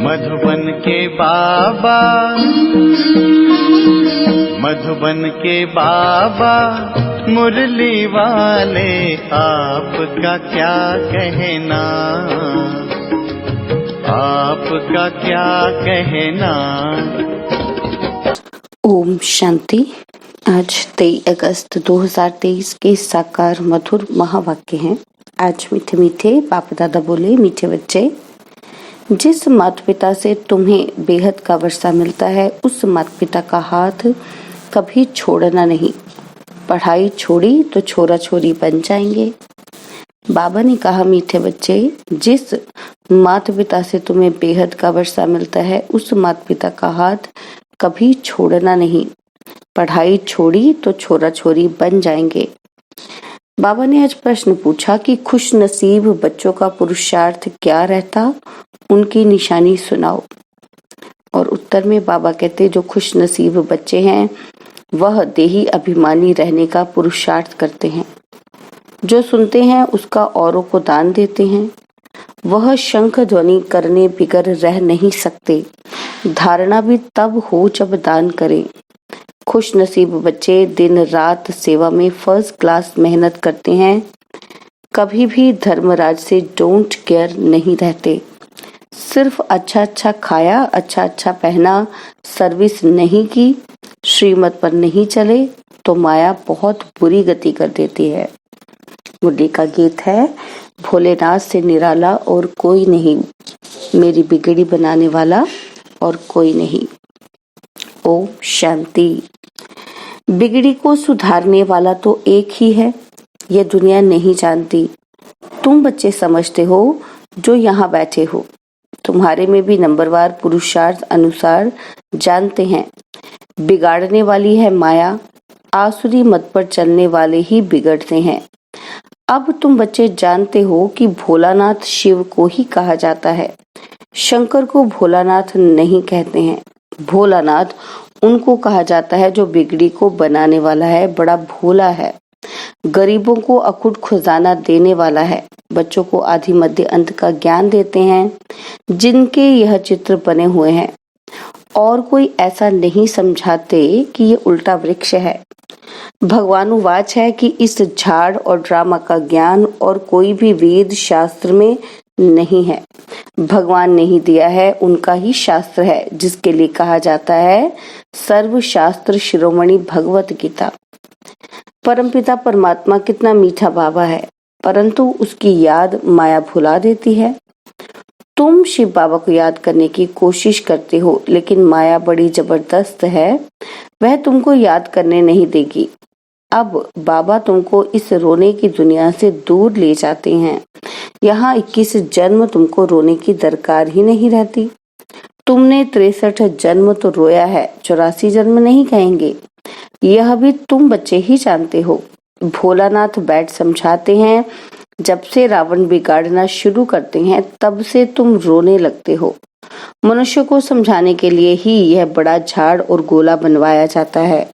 मधुबन के बाबा, मधुबन के बाबा मुरली वाले, आपका क्या कहना, आपका क्या कहना। ओम शांति। आज 23 अगस्त 2023 के साकार मधुर महावाक्य हैं। आज मीठे मीठे बाप दादा बोले, मीठे बच्चे, जिस माता पिता से तुम्हें बेहद का वर्षा मिलता है, उस माता पिता का हाथ कभी छोड़ना नहीं। पढ़ाई छोड़ी तो छोरा छोरी बन जाएंगे। बाबा ने कहा, मीठे बच्चे, जिस माता पिता से तुम्हें बेहद का वर्षा मिलता है, उस माता पिता का हाथ कभी छोड़ना नहीं। पढ़ाई छोड़ी तो छोरा छोरी बन जाएंगे। बाबा ने आज प्रश्न पूछा कि खुश नसीब बच्चों का पुरुषार्थ क्या रहता, उनकी निशानी सुनाओ। और उत्तर में बाबा कहते, जो खुश नसीब बच्चे हैं वह देही अभिमानी रहने का पुरुषार्थ करते हैं। जो सुनते हैं उसका औरों को दान देते हैं। वह शंख ध्वनि करने बिगर रह नहीं सकते। धारणा भी तब हो जब दान करें। खुश नसीब बच्चे दिन रात सेवा में फर्स्ट क्लास मेहनत करते हैं। कभी भी धर्मराज से डोंट केयर नहीं रहते। सिर्फ अच्छा अच्छा खाया, अच्छा अच्छा पहना, सर्विस नहीं की, श्रीमत पर नहीं चले तो माया बहुत बुरी गति कर देती है। मुरली का गीत है, भोलेनाथ से निराला और कोई नहीं, मेरी बिगड़ी बनाने वाला और कोई नहीं। ओम शांति। बिगड़ी को सुधारने वाला तो एक ही है, यह दुनिया नहीं जानती। तुम बच्चे समझते हो जो यहाँ बैठे हो। तुम्हारे में भी नंबरवार पुरुषार्थ अनुसार जानते हैं। बिगाड़ने वाली है माया। आसुरी मत पर चलने वाले ही बिगड़ते हैं। अब तुम बच्चे जानते हो कि भोलानाथ शिव को ही कहा जाता है। शंकर को भोलानाथ नहीं कहते हैं। भोलानाथ उनको कहा जाता है जो बिगड़ी को बनाने वाला है, बड़ा भोला है। गरीबों को अखुट खजाना देने वाला है। बच्चों को आदि मध्य अंत का ज्ञान देते हैं, जिनके यह चित्र बने हुए हैं। और कोई ऐसा नहीं समझाते कि ये उल्टा वृक्ष है। भगवानुवाच है कि इस झाड़ और ड्रामा का ज्ञान और कोई भी वेद शास्त्र में नहीं है। भगवान ने ही दिया है, उनका ही शास्त्र है, जिसके लिए कहा जाता है सर्व शास्त्र शिरोमणि भगवत गीता। परमपिता परमात्मा कितना मीठा बाबा है, परंतु उसकी याद माया भुला देती है। तुम शिव बाबा को याद करने की कोशिश करते हो, लेकिन माया बड़ी जबरदस्त है, वह तुमको याद करने नहीं देगी। अब बाबा तुमको इस रोने की दुनिया से दूर ले जाते हैं। यहाँ 21 जन्म तुमको रोने की दरकार ही नहीं रहती। तुमने 63 जन्म तो रोया है, 84 जन्म नहीं कहेंगे। यह भी तुम बच्चे ही जानते हो। भोलानाथ बैठ समझाते हैं, जब से रावण बिगाड़ना शुरू करते हैं तब से तुम रोने लगते हो। मनुष्य को समझाने के लिए ही यह बड़ा झाड़ और गोला बनवाया जाता है,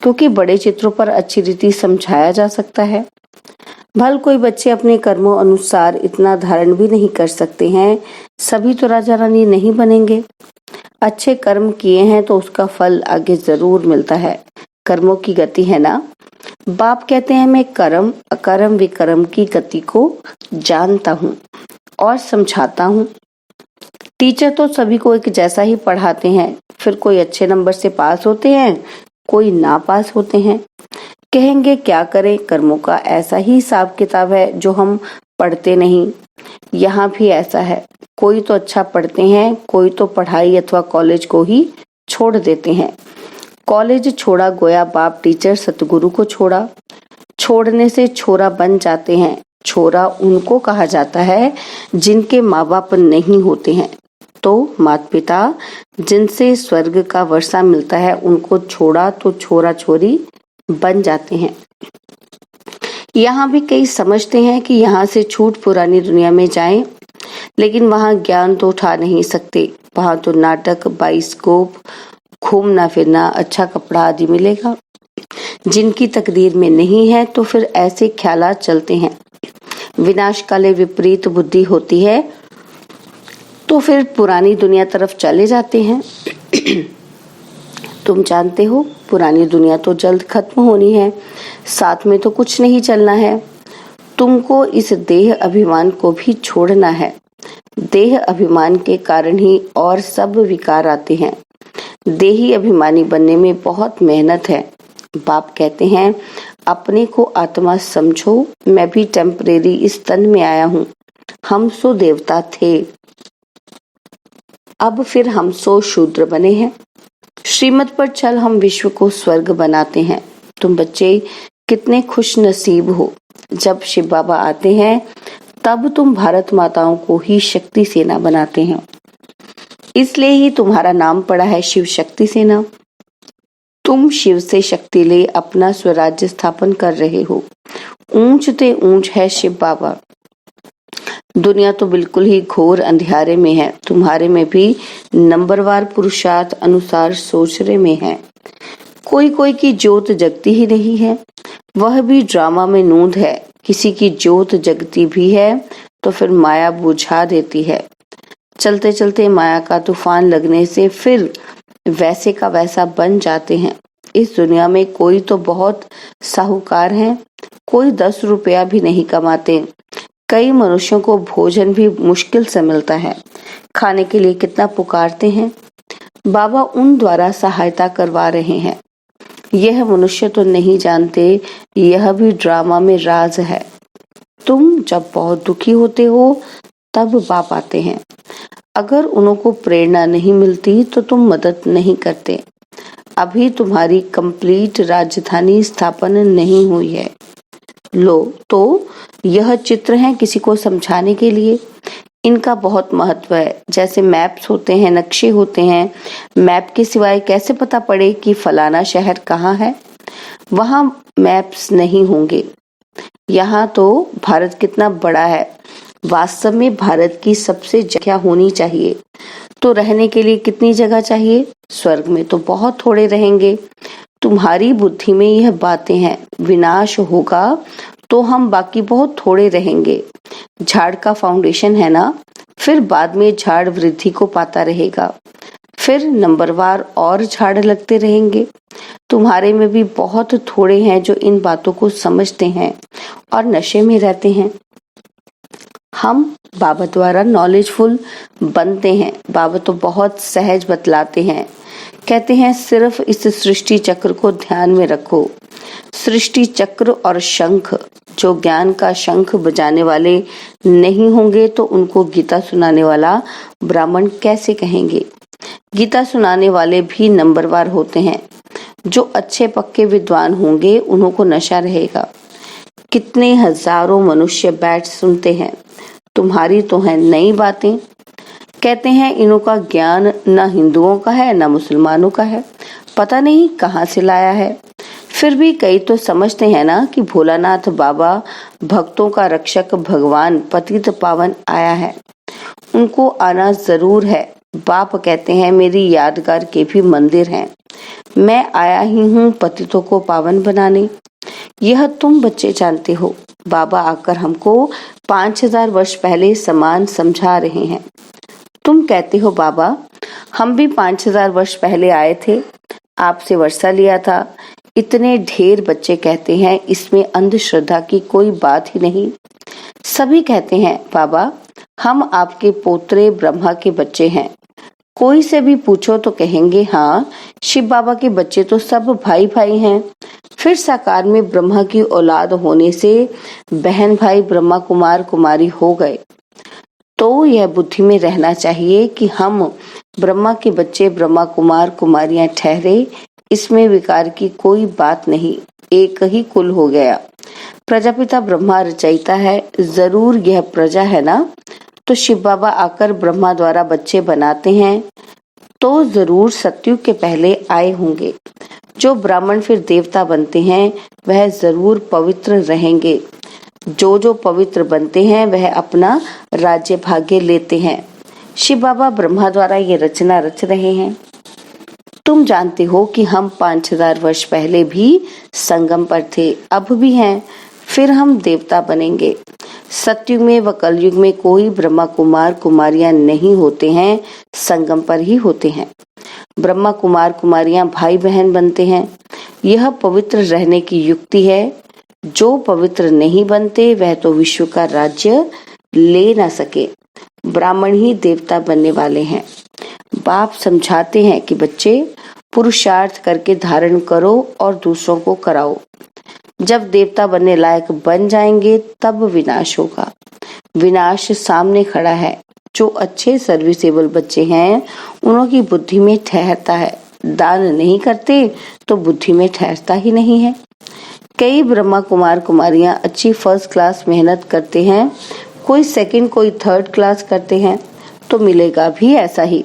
क्योंकि बड़े चित्रों पर अच्छी रीति समझाया जा सकता है। भल कोई बच्चे अपने कर्मों अनुसार इतना धारण भी नहीं कर सकते हैं, सभी तो राजा रानी नहीं बनेंगे। अच्छे कर्म किए हैं तो उसका फल आगे जरूर मिलता है। कर्मों की गति है ना। बाप कहते हैं, मैं कर्म अकर्म विकर्म की गति को जानता हूँ और समझाता हूँ। टीचर तो सभी को एक जैसा ही पढ़ाते हैं, फिर कोई अच्छे नंबर से पास होते हैं, कोई ना पास होते हैं। कहेंगे क्या करें, कर्मों का ऐसा ही हिसाब किताब है जो हम पढ़ते नहीं। यहाँ भी ऐसा है, कोई तो अच्छा पढ़ते हैं, कोई तो पढ़ाई अथवा कॉलेज को ही छोड़ देते हैं। कॉलेज छोड़ा गोया बाप टीचर सतगुरु को छोड़ा। छोड़ने से छोरा बन जाते हैं। छोरा उनको कहा जाता है जिनके माँ बाप नहीं होते हैं। तो माता पिता जिनसे स्वर्ग का वर्षा मिलता है, उनको छोड़ा तो छोरा छोरी बन जाते हैं। यहाँ भी कई समझते हैं कि यहाँ से छूट पुरानी दुनिया में जाएं, लेकिन वहाँ ज्ञान तो उठा नहीं सकते। वहाँ तो नाटक, बाइस्कोप, घूमना फिरना, अच्छा कपड़ा आदि मिलेगा। जिनकी तकदीर में नहीं है तो फिर ऐसे ख्यालात चलते हैं। विनाश काले विपरीत बुद्धि होती है। तो फिर पुरानी दुनिया तरफ चले जाते हैं। तुम जानते हो पुरानी दुनिया तो जल्द खत्म होनी है, साथ में तो कुछ नहीं चलना है। तुमको इस देह अभिमान को भी छोड़ना है। देह अभिमान के कारण ही और सब विकार आते हैं। देही अभिमानी बनने में बहुत मेहनत है। बाप कहते हैं अपने को आत्मा समझो, मैं भी टेम्परेरी इस तन में आया हूँ। हम सो देवता थे, अब फिर हम सो शूद्र बने हैं। श्रीमत पर चल हम विश्व को स्वर्ग बनाते हैं। तुम बच्चे कितने खुश नसीब हो, जब शिव बाबा आते हैं तब तुम भारत माताओं को ही शक्ति सेना बनाते हैं। इसलिए ही तुम्हारा नाम पड़ा है शिव शक्ति सेना। तुम शिव से शक्ति ले अपना स्वराज्य स्थापन कर रहे हो। ऊंच ते ऊंच है शिव बाबा। दुनिया तो बिल्कुल ही घोर अंधियारे में है। तुम्हारे में भी नंबरवार पुरुषार्थ अनुसार सोचने में है। कोई कोई की ज्योत जगती ही नहीं है, वह भी ड्रामा में नूंद है। किसी की ज्योत जगती भी है तो फिर माया बुझा देती है। चलते चलते माया का तूफान लगने से फिर वैसे का वैसा बन जाते हैं। इस दुनिया में कोई तो बहुत साहूकार हैं, कोई 10 रुपया भी नहीं कमाते। कई मनुष्यों को भोजन भी मुश्किल से मिलता है। खाने के लिए कितना पुकारते हैं। बाबा उन द्वारा सहायता करवा रहे हैं। यह मनुष्य तो नहीं जानते, यह भी ड्रामा में राज है। तुम जब बहुत दुखी होते हो तब बाप आते हैं। अगर उनको प्रेरणा नहीं मिलती तो तुम मदद नहीं करते। अभी तुम्हारी कंप्लीट राजधानी स्थापन नहीं हुई है। लो तो यह चित्र है किसी को समझाने के लिए। इनका बहुत महत्व है। जैसे मैप्स होते हैं, नक्शे होते हैं। मैप के सिवाय कैसे पता पड़े कि फलाना शहर कहाँ है? वहाँ मैप्स नहीं होंगे। यहाँ तो भारत कितना बड़ा है। वास्तव में भारत की सबसे जगह होनी चाहिए। तो रहने के लिए कितनी जगह चाहिए? स्वर्ग में तो बहुत थोड़े रहेंगे। तुम्हारी बुद्धि में यह बातें हैं। विनाश होगा तो हम बाकी बहुत थोड़े रहेंगे। झाड़ का फाउंडेशन है ना, फिर बाद में झाड़ वृद्धि को पाता रहेगा। फिर नंबरवार और झाड़ लगते रहेंगे। तुम्हारे में भी बहुत थोड़े हैं जो इन बातों को समझते हैं और नशे में रहते हैं। हम बाबा द्वारा नॉलेजफुल बनते हैं। बाबा तो बहुत सहज बतलाते हैं। कहते हैं सिर्फ इस सृष्टि चक्र को ध्यान में रखो। सृष्टि चक्र और शंख, जो ज्ञान का शंख बजाने वाले नहीं होंगे तो उनको गीता सुनाने वाला ब्राह्मण कैसे कहेंगे? गीता सुनाने वाले भी नंबरवार होते हैं। जो अच्छे पक्के विद्वान होंगे उन्हों को नशा रहेगा। कितने हजारों मनुष्य बैठ सुनते हैं। तुम्हारी तो है नई बातें। कहते हैं इन्हों का ज्ञान न हिंदुओं का है न मुसलमानों का है, पता नहीं कहाँ से लाया है। फिर भी कई तो समझते हैं ना कि भोलानाथ बाबा भक्तों का रक्षक भगवान पतित पावन आया है। उनको आना जरूर है। बाप कहते हैं मेरी यादगार के भी मंदिर हैं। मैं आया ही हूँ पतितों को पावन बनाने। यह तुम बच्चे जानते हो। बाबा आकर हमको 5000 वर्ष पहले समान समझा रहे हैं। तुम कहते हो बाबा हम भी 5000 वर्ष पहले आए थे, आपसे वर्षा लिया था। इतने ढेर बच्चे कहते हैं इसमें अंधश्रद्धा की कोई बात ही नहीं। सभी कहते हैं बाबा हम आपके पोतरे ब्रह्मा के बच्चे हैं। कोई से भी पूछो तो कहेंगे हाँ शिव बाबा के बच्चे तो सब भाई भाई हैं। फिर साकार में ब्रह्मा की औलाद होने से बहन भाई ब्रह्मा कुमार कुमारी हो गए। तो यह बुद्धि में रहना चाहिए कि हम ब्रह्मा के बच्चे ब्रह्मा कुमार कुमारियां ठहरे। इसमें विकार की कोई बात नहीं, एक ही कुल हो गया। प्रजापिता ब्रह्मा रचयिता है, जरूर यह प्रजा है ना। तो शिव बाबा आकर ब्रह्मा द्वारा बच्चे बनाते हैं तो जरूर सतयुग के पहले आए होंगे। जो ब्राह्मण फिर देवता बनते हैं वह जरूर पवित्र रहेंगे। जो पवित्र बनते हैं वह अपना राज्य भाग्य लेते हैं। शिव बाबा ब्रह्मा द्वारा ये रचना रच रहे हैं। तुम जानते हो कि हम 5000 वर्ष पहले भी संगम पर थे, अब भी हैं, फिर हम देवता बनेंगे। सतयुग में व कलयुग में कोई ब्रह्मा कुमार कुमारियां नहीं होते हैं, संगम पर ही होते हैं। ब्रह्मा कुमार कुमारियां भाई बहन बनते हैं। यह पवित्र रहने की युक्ति है। जो पवित्र नहीं बनते वह तो विश्व का राज्य ले ना सके। ब्राह्मण ही देवता बनने वाले हैं। बाप समझाते हैं कि बच्चे पुरुषार्थ करके धारण करो और दूसरों को कराओ। जब देवता बनने लायक बन जाएंगे तब विनाश होगा। विनाश सामने खड़ा है। जो अच्छे सर्विसेबल बच्चे हैं उनकी बुद्धि में ठहरता है। दान नहीं करते तो बुद्धि में ठहरता ही नहीं है। कई ब्रह्मा कुमार कुमारियां अच्छी फर्स्ट क्लास मेहनत करते हैं, कोई सेकंड कोई थर्ड क्लास करते हैं, तो मिलेगा भी ऐसा ही।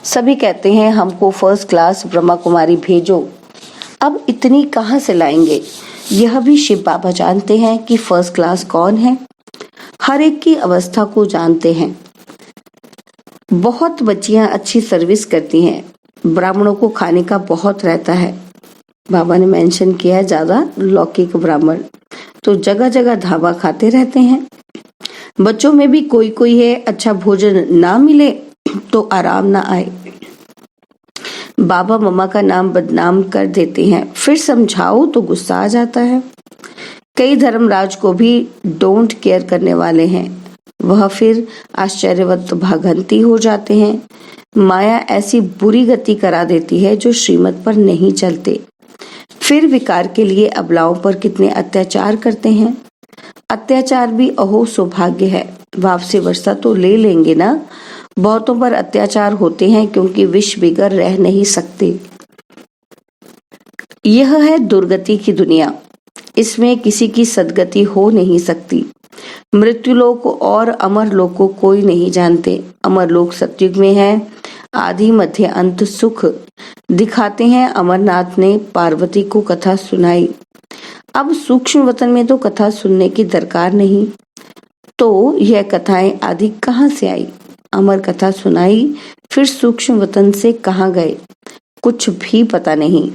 सभी कहते हैं हमको फर्स्ट क्लास ब्रह्मा कुमारी भेजो। अब इतनी कहाँ से लाएंगे? यह भी शिव बाबा जानते हैं कि फर्स्ट क्लास कौन है। हर एक की अवस्था को जानते हैं। बहुत बच्चियां अच्छी सर्विस करती हैं। ब्राह्मणों को खाने का बहुत रहता है। बाबा ने मेंशन किया है ज्यादा लौकिक ब्राह्मण तो जगह जगह धावा खाते रहते हैं। बच्चों में भी कोई कोई है अच्छा भोजन ना मिले तो आराम ना आए। बाबा मम्मा का नाम बदनाम कर देते हैं, फिर समझाओ तो गुस्सा आ जाता है। कई धर्मराज को भी डोंट केयर करने वाले हैं, वह फिर आश्चर्यवत भागंती हो जाते हैं। माया ऐसी बुरी गति करा देती है जो श्रीमत पर नहीं चलते। फिर विकार के लिए अबलाओं पर कितने अत्याचार करते हैं। अत्याचार भी अहो सौभाग्य है। वापसी वर्षा तो ले लेंगे ना। बहुतों पर अत्याचार होते हैं क्योंकि विष बिगर रह नहीं सकते। यह है दुर्गति की दुनिया। इसमें किसी की सदगति हो नहीं सकती। मृत्युलोक और अमर लोक को कोई नहीं जानते। अमर लोक सतयुग में है। आदि मध्य अंत सुख दिखाते हैं। अमरनाथ ने पार्वती को कथा सुनाई। अब सूक्ष्म वतन में तो कथा सुनने की दरकार नहीं, तो यह कथाएं आदि कहाँ से आई? अमर कथा सुनाई, फिर सूक्ष्म वतन से कहाँ गए? कुछ भी पता नहीं।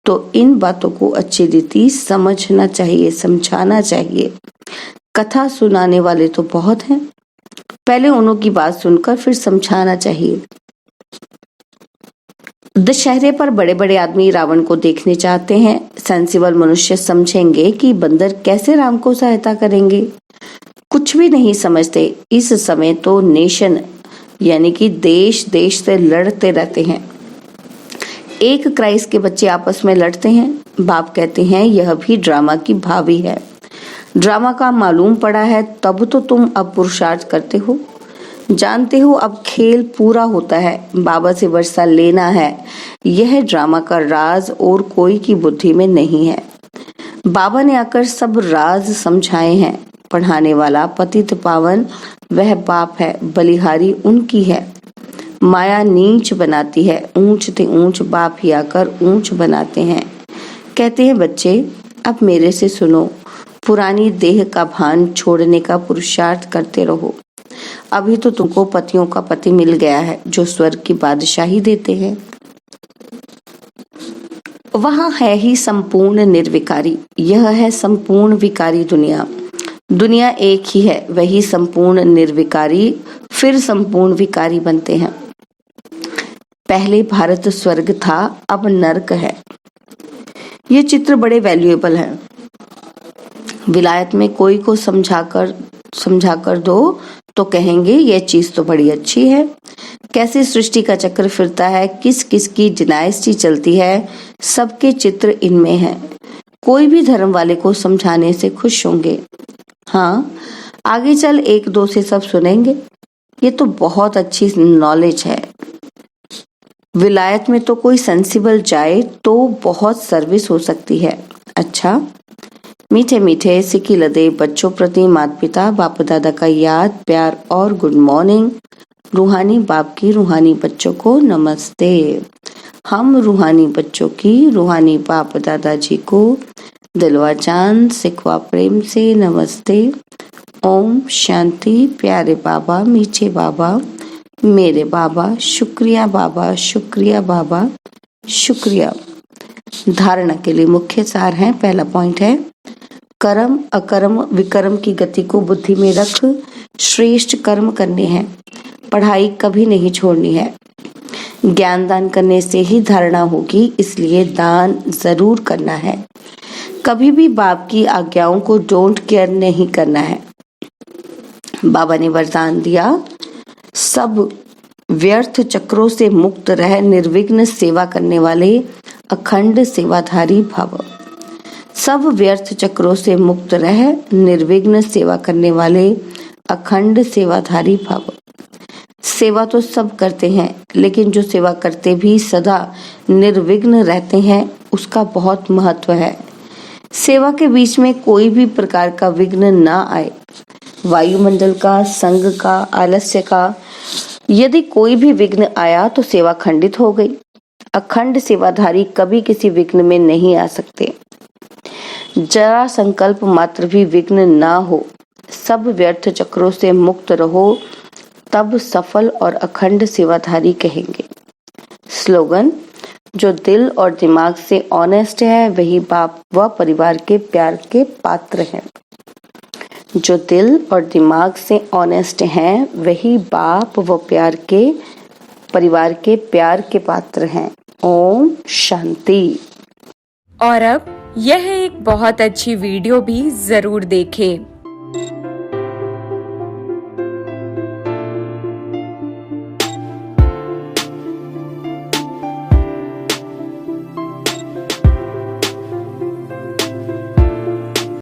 तो इन बातों को अच्छी रीति समझना चाहिए, समझाना चाहिए। कथा सुनाने वाले तो बहुत हैं, पहले उन्हों की बात सुनकर फिर समझाना चाहिए। दशहरे पर बड़े बड़े आदमी रावण को देखने चाहते हैं। सेंसिबल मनुष्य समझेंगे कि बंदर कैसे राम को सहायता करेंगे। कुछ भी नहीं समझते। इस समय तो नेशन यानी कि देश देश से लड़ते रहते हैं। एक क्राइस्ट के बच्चे आपस में लड़ते हैं। बाप कहते हैं यह भी ड्रामा की भावी है। ड्रामा का मालूम पड़ा है तब तो तुम अब पुरुषार्थ करते हो। जानते हो अब खेल पूरा होता है। बाबा से वर्षा लेना है। यह ड्रामा का राज और कोई की बुद्धि में नहीं है। बाबा ने आकर सब राज समझाए हैं। पढ़ाने वाला पतित पावन वह बाप है। बलिहारी उनकी है। माया नीच बनाती है। ऊंच ते ऊंच बाप ही आकर ऊंच बनाते हैं। कहते हैं बच्चे अब मेरे से सुनो। पुरानी देह का भान छोड़ने का पुरुषार्थ करते रहो। अभी तो तुमको पतियों का पति मिल गया है जो स्वर्ग की बादशाही देते हैं। वहां है ही संपूर्ण निर्विकारी। यह है संपूर्ण विकारी दुनिया। दुनिया एक ही है, वही संपूर्ण निर्विकारी फिर संपूर्ण विकारी बनते हैं। पहले भारत स्वर्ग था, अब नरक है। ये चित्र बड़े वैल्यूएबल हैं। विलायत में कोई को समझाकर दो तो कहेंगे यह चीज तो बड़ी अच्छी है। कैसे सृष्टि का चक्र फिरता है, किस किस की डायनेस्टी चलती है, सबके चित्र इनमें है। कोई भी धर्म वाले को समझाने से खुश होंगे। हाँ, आगे चल एक दो से सब सुनेंगे। ये तो बहुत अच्छी नॉलेज है। विलायत में तो कोई सेंसिबल जाए तो बहुत सर्विस हो सकती है। अच्छा, मीठे मीठे सिकी लदे बच्चों प्रति माता पिता बाप दादा का याद प्यार और गुड मॉर्निंग। रूहानी बाप की रूहानी बच्चों को नमस्ते। हम रूहानी बच्चों की रूहानी बाप दादाजी को दिलवा जान सिखवा प्रेम से नमस्ते। ओम शांति। प्यारे बाबा, मीठे बाबा, मेरे बाबा, शुक्रिया बाबा, शुक्रिया बाबा, शुक्रिया। धारणा के लिए मुख्य सार है। पहला पॉइंट है कर्म अकर्म विकर्म की गति को बुद्धि में रख श्रेष्ठ कर्म करने हैं। पढ़ाई कभी नहीं छोड़नी है। ज्ञान दान करने से ही धारणा होगी, इसलिए दान जरूर करना है। कभी भी बाप की आज्ञाओं को डोंट केयर नहीं करना है। बाबा ने वरदान दिया, सब व्यर्थ चक्रों से मुक्त रह निर्विघ्न सेवा करने वाले अखंड सेवाधारी भव। सब व्यर्थ चक्रों से मुक्त रह निर्विघ्न सेवा करने वाले अखंड सेवाधारी भव। सेवा तो सब करते हैं, लेकिन जो सेवा करते भी सदा निर्विघ्न रहते हैं, उसका बहुत महत्व है। सेवा के बीच में कोई भी प्रकार का विघ्न ना आए। वायुमंडल का, संग का, आलस्य का, यदि कोई भी विघ्न आया तो सेवा खंडित हो गई। अखंड सेवाधारी कभी किसी विघ्न में नहीं आ सकते। जरा संकल्प मात्र भी विघ्न ना हो, सब व्यर्थ चक्रों से मुक्त रहो, तब सफल और अखंड सेवाधारी कहेंगे। स्लोगन, जो दिल और दिमाग से ऑनेस्ट है वही बाप व परिवार के प्यार के पात्र हैं। जो दिल और दिमाग से ऑनेस्ट हैं वही बाप व परिवार के प्यार के पात्र हैं। ओम शांति। और अब यह एक बहुत अच्छी वीडियो भी जरूर देखें।